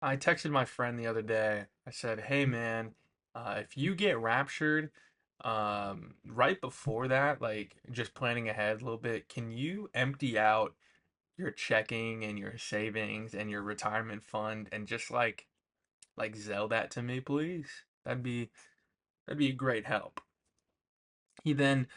I texted my friend the other day. I said, "Hey man, if you get raptured, right before that, like just planning ahead a little bit, can you empty out your checking and your savings and your retirement fund and just like Zelle that to me, please? That'd be a great help." He then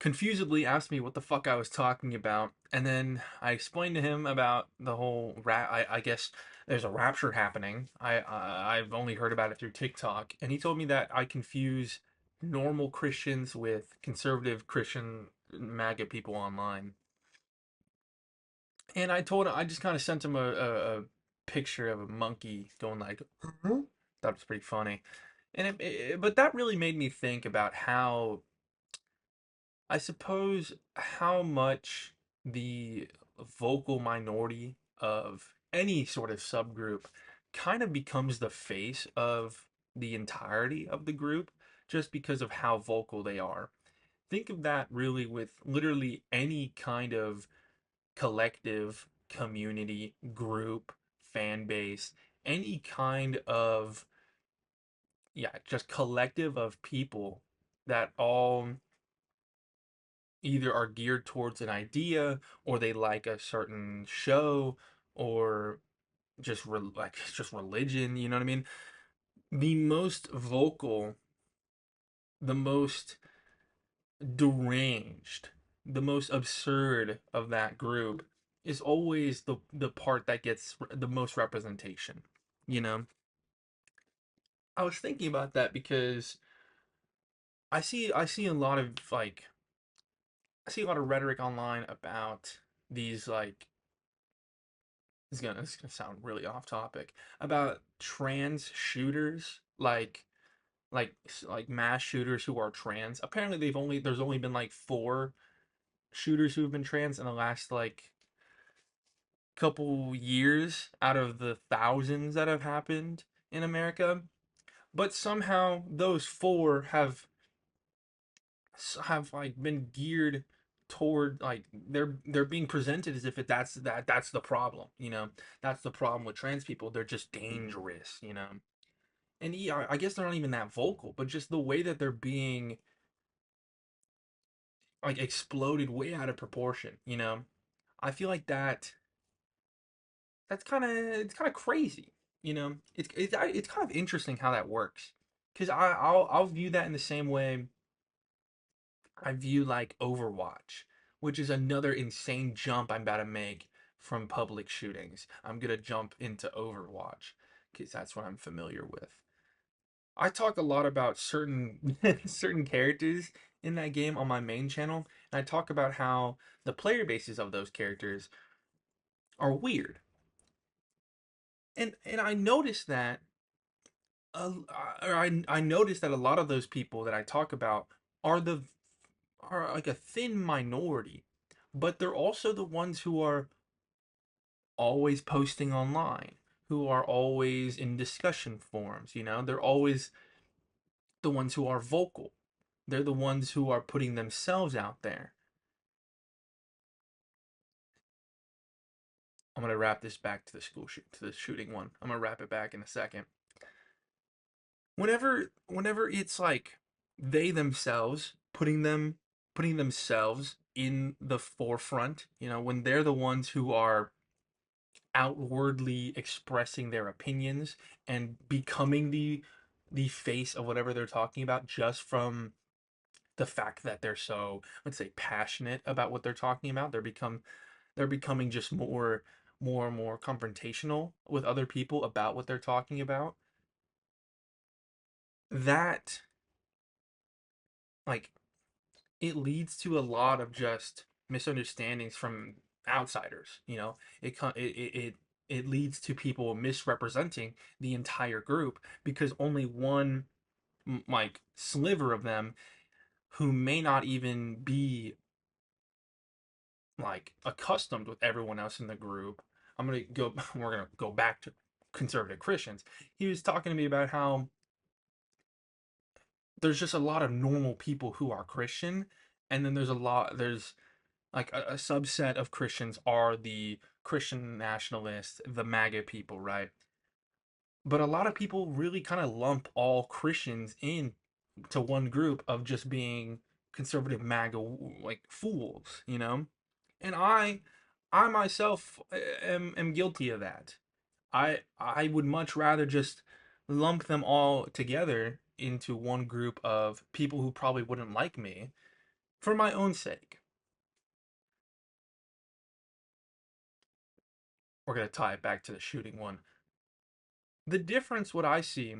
confusedly asked me what the fuck I was talking about, and then I explained to him about the whole I guess there's a rapture happening. I've only heard about it through TikTok, and he told me that I confuse normal Christians with conservative Christian MAGA people online. And I just kind of sent him a picture of a monkey going like, "Huh?" That was pretty funny. But that really made me think about how I suppose how much the vocal minority of any sort of subgroup kind of becomes the face of the entirety of the group just because of how vocal they are. Think of that really with literally any kind of collective, community, group, fan base, any kind of, yeah, just collective of people that all either are geared towards an idea or they like a certain show or like just religion, you know what I mean? The most vocal, the most deranged, the most absurd of that group is always the part that gets the most representation, you know? I was thinking about that because I see a lot of I see a lot of rhetoric online about these this is gonna sound really off topic about trans shooters like mass shooters who are trans. Apparently there's only been like four shooters who have been trans in the last like couple years out of the thousands that have happened in America. But somehow those four have like been geared toward like they're being presented as if that's the problem, you know. That's the problem with trans people. They're just dangerous, you know. And yeah, I guess they're not even that vocal, but just the way that they're being like exploded way out of proportion, you know. I feel like it's kind of crazy, you know. It's kind of interesting how that works, because I'll view that in the same way I view like Overwatch, which is another insane jump I'm about to make from public shootings. I'm gonna jump into Overwatch because that's what I'm familiar with. I talk a lot about certain certain characters in that game on my main channel, and I talk about how the player bases of those characters are weird. And I noticed that I noticed that a lot of those people that I talk about are the are like a thin minority, but they're also the ones who are always posting online, who are always in discussion forums, you know? They're always the ones who are vocal. They're the ones who are putting themselves out there. I'm gonna wrap this back to the to the shooting one. I'm gonna wrap it back in a second. Whenever it's like they themselves putting themselves in the forefront, you know, when they're the ones who are outwardly expressing their opinions and becoming the face of whatever they're talking about just from the fact that they're so, let's say, passionate about what they're talking about. They're becoming just more and more confrontational with other people about what they're talking about. That like it leads to a lot of just misunderstandings from outsiders, you know. It leads to people misrepresenting the entire group because only one like sliver of them who may not even be like accustomed with everyone else in the group. We're gonna go back to conservative Christians. He was talking to me about how there's just a lot of normal people who are Christian, and then there's like a subset of Christians are the Christian nationalists, the MAGA people, right? But a lot of people really kind of lump all Christians in to one group of just being conservative MAGA like fools, you know? And I myself am guilty of that. I would much rather just lump them all together into one group of people who probably wouldn't like me for my own sake. We're gonna tie it back to the shooting one. The difference, what I see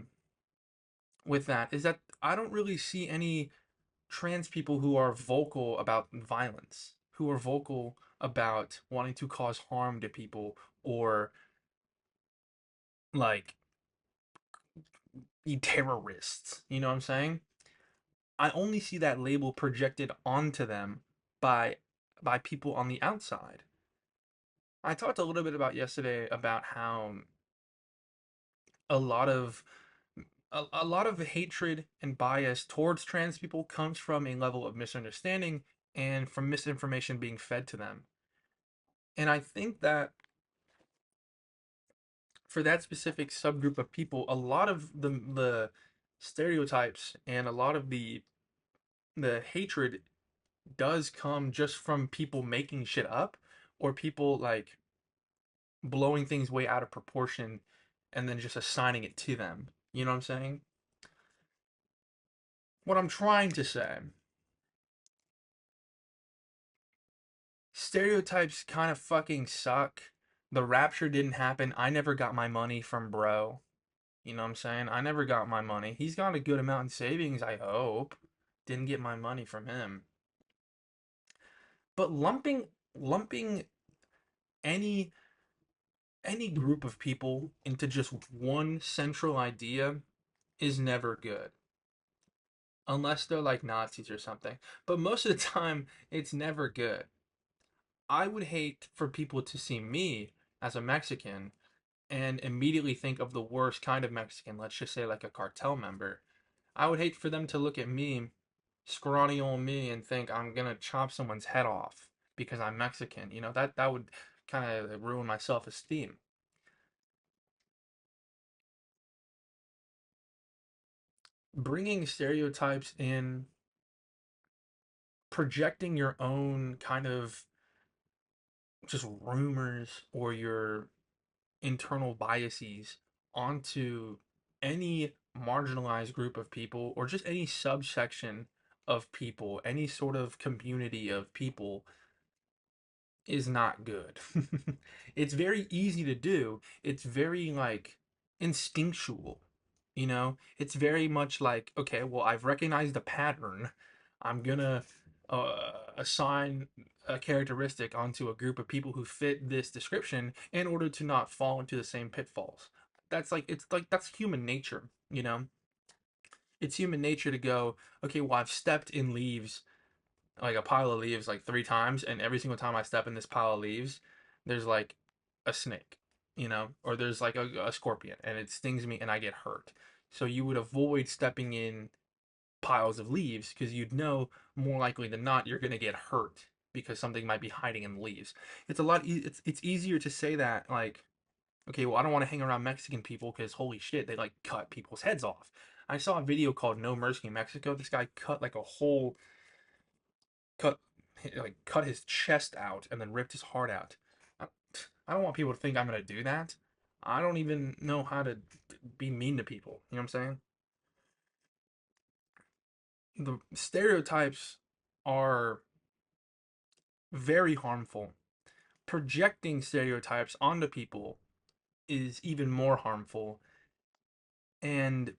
with that, is that I don't really see any trans people who are vocal about violence, who are vocal about wanting to cause harm to people or like be terrorists. You know what I'm saying? I only see that label projected onto them by people on the outside. I talked a little bit about yesterday about how a lot of a lot of hatred and bias towards trans people comes from a level of misunderstanding and from misinformation being fed to them. And I think that for that specific subgroup of people, a lot of the stereotypes and a lot of the hatred does come just from people making shit up or people like blowing things way out of proportion and then just assigning it to them. You know what I'm saying? What I'm trying to say, stereotypes kind of fucking suck. The rapture didn't happen. I never got my money from bro. You know what I'm saying? I never got my money. He's got a good amount in savings, I hope. Didn't get my money from him. But lumping any any group of people into just one central idea is never good. Unless they're like Nazis or something. But most of the time, it's never good. I would hate for people to see me as a Mexican and immediately think of the worst kind of Mexican, let's just say like a cartel member. I would hate for them to look at me, scrawny old me, and think I'm gonna chop someone's head off because I'm Mexican. You know, that would kind of ruin my self-esteem. Bringing stereotypes in, projecting your own kind of just rumors or your internal biases onto any marginalized group of people or just any subsection of people, any sort of community of people is not good. It's very easy to do. It's very like instinctual, you know? It's very much like, okay, well, I've recognized a pattern. I'm gonna assign a characteristic onto a group of people who fit this description in order to not fall into the same pitfalls. That's like, it's like, that's human nature, you know? It's human nature to go, okay, well, I've stepped in leaves like a pile of leaves like 3 times, and every single time I step in this pile of leaves, there's like a snake, you know, or there's like a scorpion, and it stings me and I get hurt. So you would avoid stepping in piles of leaves because you'd know more likely than not you're gonna get hurt because something might be hiding in the leaves. It's a lot. It's easier to say that like, okay, well I don't want to hang around Mexican people because holy shit, they like cut people's heads off. I saw a video called No Mercy in Mexico. This guy cut like a whole cut cut his chest out and then ripped his heart out. I, I don't want people to think I'm gonna do that. I don't even know how to be mean to people. You know what I'm saying? The stereotypes are very harmful. Projecting stereotypes onto people is even more harmful. And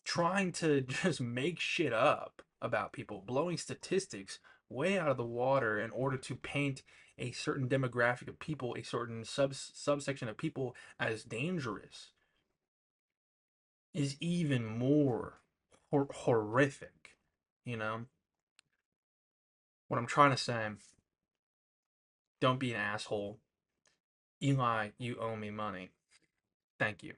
trying to just make shit up about people, blowing statistics way out of the water in order to paint a certain demographic of people, a certain subsection of people as dangerous is even more horrific. You know what I'm trying to say? Don't be an asshole. Eli, you owe me money. Thank you.